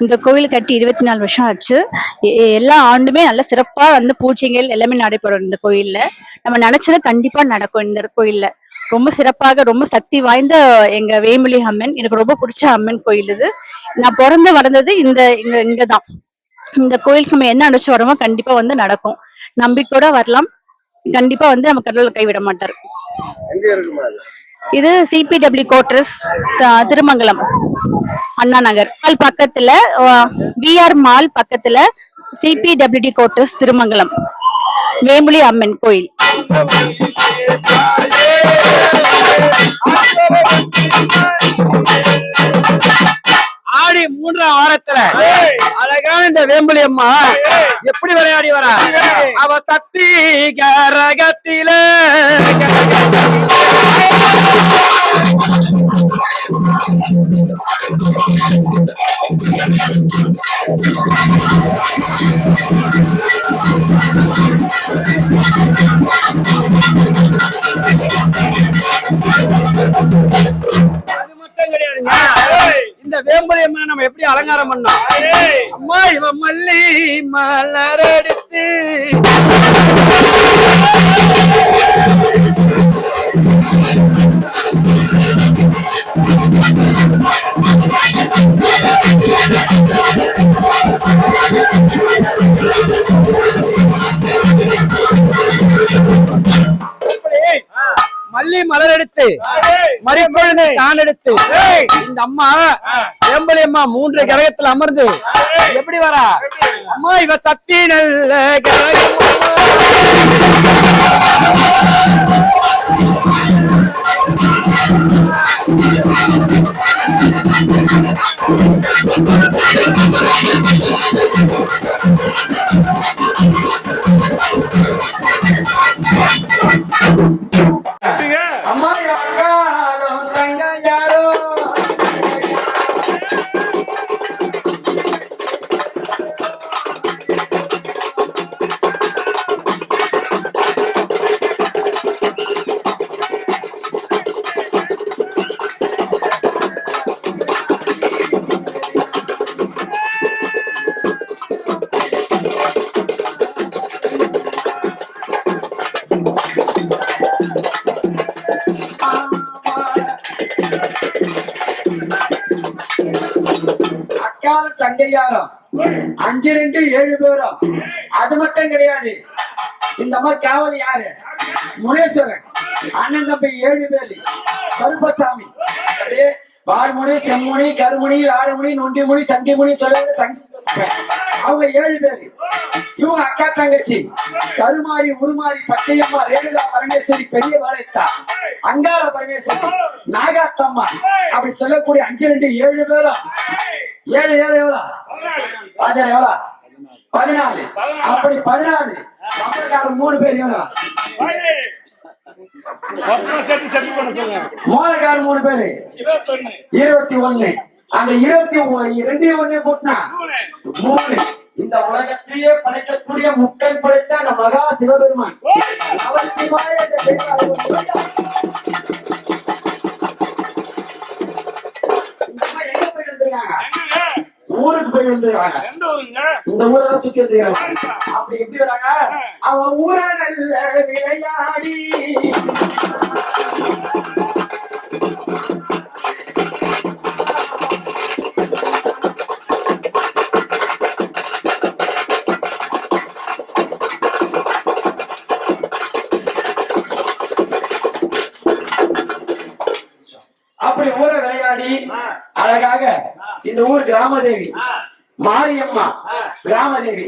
இந்த கோவில் கட்டி 24 வருஷம் ஆச்சு. எல்லா ஆண்டுமே நல்ல சிறப்பா வந்து பூஜைகள் எல்லாமே நடைபெறும் இந்த கோயில்ல. நம்ம நினைச்சது கண்டிப்பா நடக்கும் இந்த கோயில்ல. ரொம்ப சிறப்பாக ரொம்ப சக்தி வாய்ந்த எங்க வேம்புலி அம்மன். எனக்கு ரொம்ப பிடிச்ச அம்மன் கோயில் இது. நான் பிறந்து வளர்ந்தது இந்த இங்க இங்கதான். இந்த கோயிலுக்கு நம்ம என்ன நினைச்சு வரோமோ கண்டிப்பா வந்து நடக்கும். நம்பிக்கையோட வரலாம். கண்டிப்பா வந்து நம்ம கடவுள் கைவிட மாட்டார். இது சிபிடபிள்யூ கோட்ரஸ் திருமங்கலம் அண்ணா நகர் மால் பக்கத்துல, பிஆர் மால் பக்கத்துல சிபிடபிள்யூடி கோட்ரஸ் திருமங்கலம் வேம்புலி அம்மன் கோயில். ஆடி 3ஆம் வாரத்துல அழகான இந்த வேம்புலி அம்மா எப்படி விளையாடி வர, அவ சக்தி கரகத்தில அது மட்டும் கிடையாதுங்க. இந்த வேம்புலி அம்மனை நம்ம எப்படி அலங்காரம் பண்ணோம், அம்மா இவ மல்லி மலர் எடுத்து மல்லி மலர் எடுத்து மறிப்பொழுது தான் எடுத்து இந்த அம்மா வேம்புலி அம்மா 3 கிரகத்துல அமர்ந்து எப்படி வரா, அம்மா இவ சக்தி நல்ல கிரகம் அம்மா யாரும் தங்க யாரோ தங்கையாரம் 5 2 7 பேரும். அது மட்டும் கிடையாது, இந்த அம்மா காவல் யாரு, முனேஸ்வரன் அண்ணன் தம்பி 7 பேரு. கருப்பசாமி வார்முனி செம்முனி கருமுனி ஆடுமுனி நொண்டிமுனி சண்டிமுனி சொல்ல சங்கி அவங்க 7 பேரு. இவங்க அக்கா தங்கச்சி கருமாரி உருமாரி பச்சையம்மா ரேணுகா பரமேஸ்வரி பெரிய வாழைத்தா அங்கார பரமேஸ்வரி நாகாத்தம்மா அப்படி சொல்லக்கூடிய 5 2 7 பேரும். 7 7 எவ்வளோ, 14 அப்படி 14 மொத்தக்காரர் 3 பேர் எவ்வளோ, மோளக்காரர் 3 பேரு 21. அந்த 22 கூட்டினா 3. இந்த உலகத்தையே படைக்கக்கூடிய முக்கன் படைத்த அந்த மகா சிவபெருமான் ஊருக்கு போய் வந்துருக்காங்க. இந்த ஊரை சுத்தி வந்துருக்காங்க. அப்படி எப்படி வராங்க, அவன் ஊரை நல்ல விளையாடி அப்படி ஊரை விளையாடி அழகாக இந்த ஊர் கிராமதேவி மாரியம்மா கிராமதேவி.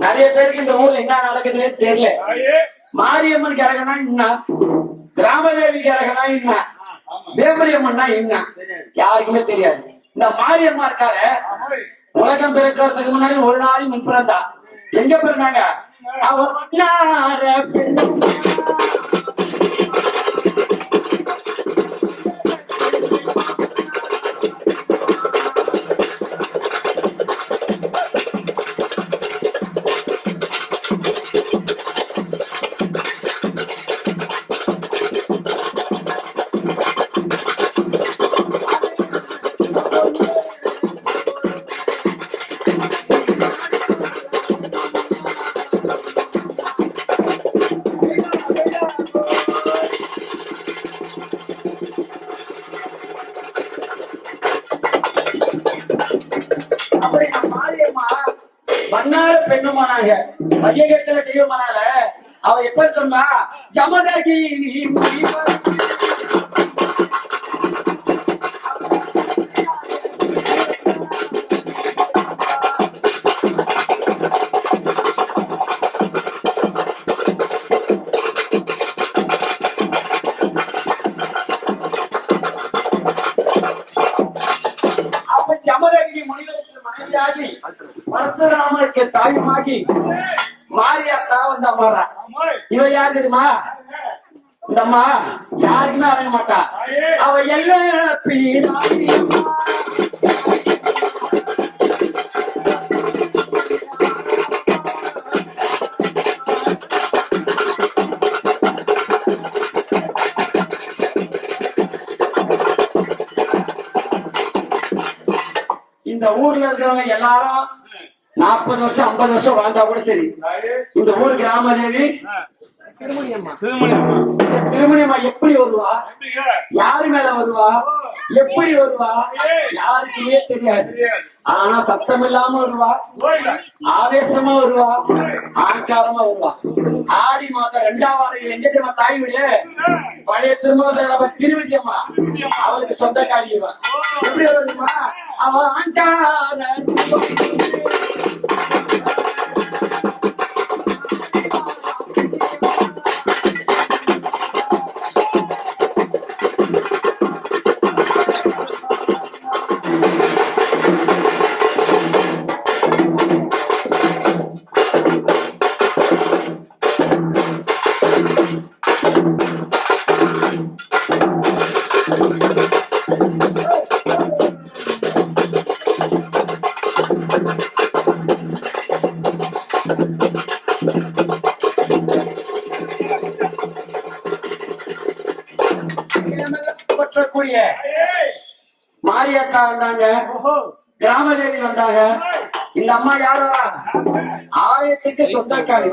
நிறைய பேருக்கு இந்த ஊர்ல என்ன நடக்குதுன்னே தெரியல. மாரியம்மன் கரகனா என்ன, கிராமதேவி கரகனா என்ன, வேம்புலி அம்மன்னா என்ன யாருக்குமே தெரியாது. இந்த மாரியம்மா இருக்காரு, உலகம் பிறக்கிறதுக்கு முன்னாடி ஒரு நாளையும் முன் பிறந்தா. எங்க பிறந்தாங்க, அவ பெண்ணுமானாங்க வையகத்துல தெய்வமானால அவ எப்ப சொன்னா ஜமதகி நீ ஜமதகிரி முனிவருக்கு மனைவியாகி பரசுராமனுக்கு தாயுமாகி மாரியாத்தா வந்து அம்மாறா. இவ யாரு தெரியுமா? இந்த அம்மா யாருக்குமே அடங்க மாட்டா. அவ எல்லா இந்த ஊர்ல இருக்கிறவங்க எல்லாரும் 40 வருஷம் 50 வருஷம் வாழ்ந்தா கூட சரி, இந்த ஊர் கிராமதேவி திருமணியம்மா எப்படி வருவா, யாரு மேல வருவா, எப்படி வருவா யாருக்குமே தெரியாது. ஆனா சத்தம் இல்லாம வருவா, ஆவேசமா வருவா, ஆங்காரமா வருவா. ஆடி மாதம் 2ஆம் வாரம் எங்க தெரியுமா தாய் வீடு? பழைய திருமண திருவித்தியம்மா, அவளுக்கு சொந்தக்காரிவா. எப்படி வருமா அவ ஆங்கார பற்றக்கூடிய மாரியாத்தா வந்தாங்க, கிராமதேவி வந்தாங்க. இந்த அம்மா யாரா? ஆலயத்துக்கு சொந்தக்காரி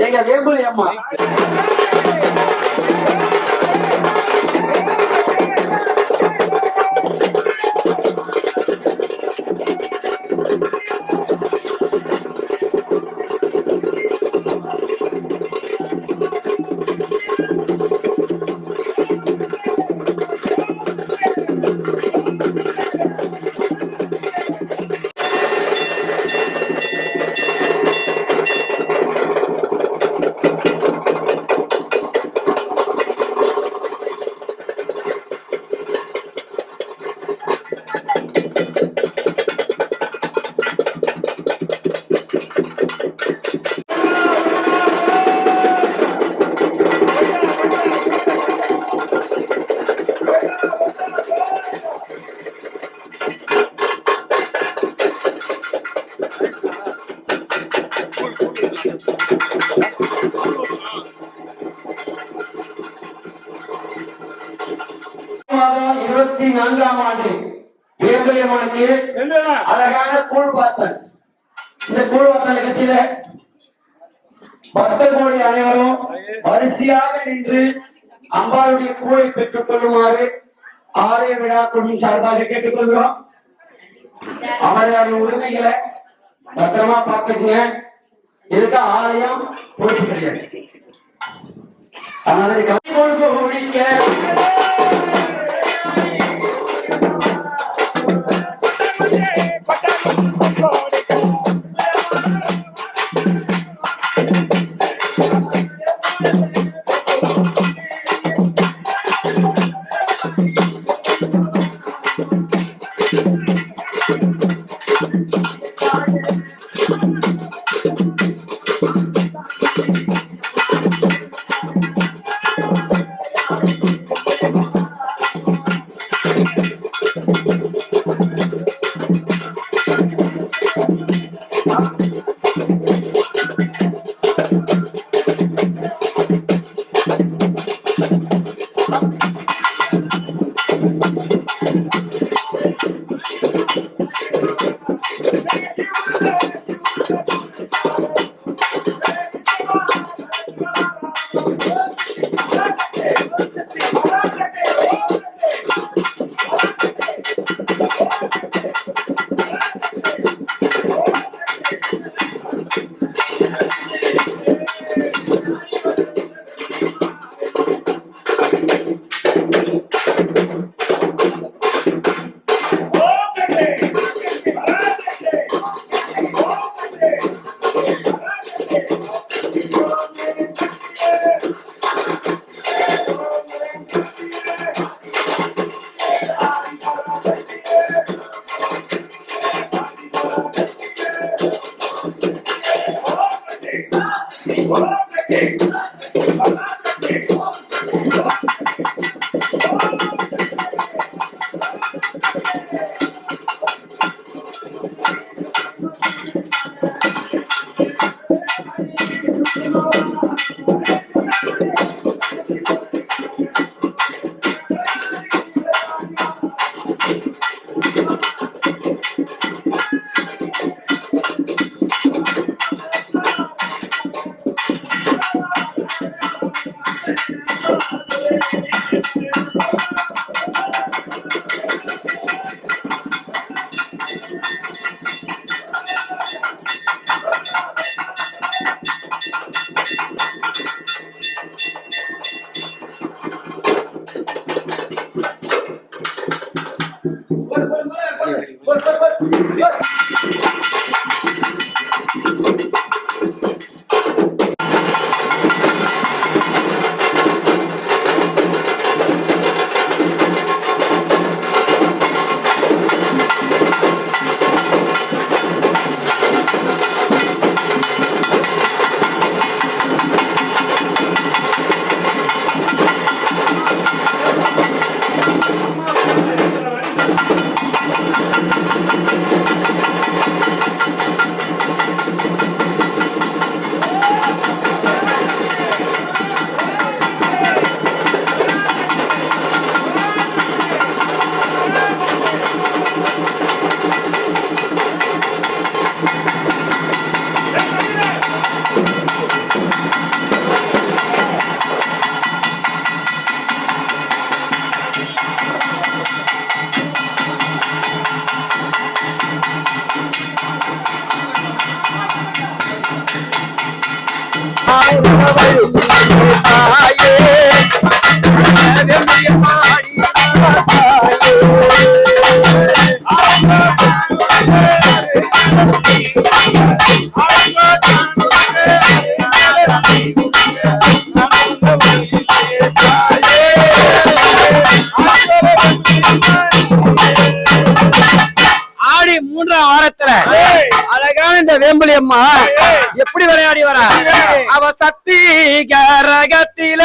எங்க வேம்புலி அம்மா. மாதம் 24ஆம் ஆண்டு வேம்புலியம்மனுக்கு அழகான கூழ்வாசல். இந்த கூழ்வாசல் நிகழ்ச்சியில பக்தர்களுடைய அனைவரும் வரிசையாக நின்று அம்பாளுடைய கூழை பெற்றுக் கொள்ளுமாறு ஆலய விழா குழுவின் சார்பாக கேட்டுக்கொள்கிறோம். அவர்களுடைய உரிமைகளை பத்திரமா பார்த்துங்க. இதுக்கு ஆலயம் பொறுப்பு கிடையாது. அதனால ஆடி 3ஆம் வாரத்துல அழகான இந்த வேம்புலி அம்மா எப்படி விளையாடி வர அவ சக்தி கரகத்தில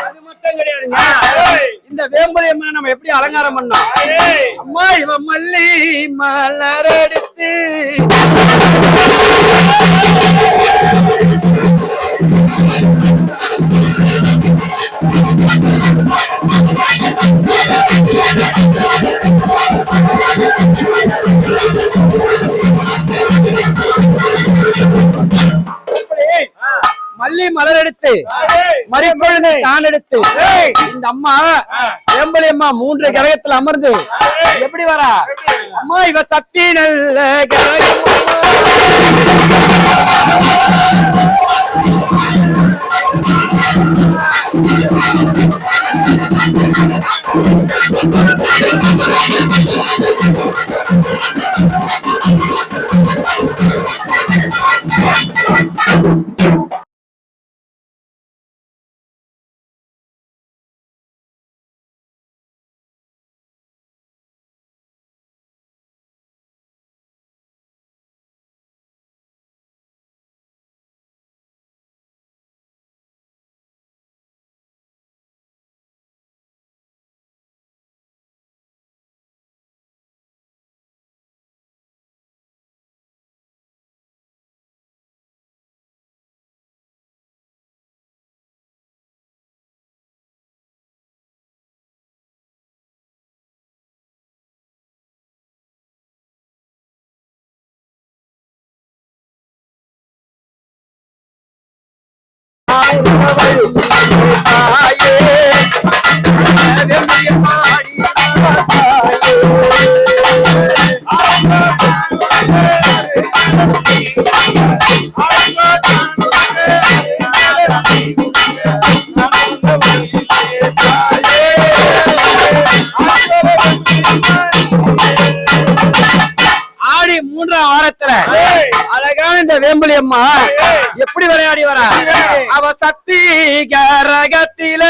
அது மட்டும் கிடையாதுங்க. இந்த வேம்புலி அம்மா நம்ம எப்படி அலங்காரம் பண்ணோம் அம்மா இவ மல்லி மலர் எடுத்து மல்லி மலர் எடுத்து மறிப்பொழுது தான் எடுத்து இந்த அம்மா வேம்புலி அம்மா 3 கிரகத்துல அமர்ந்து எப்படி வரா அம்மா இவ சக்தி நல்ல கிரகம் தாயே அம்பளி அம்மா எப்படி விளையாடி வர அவ சக்தி கரகத்தில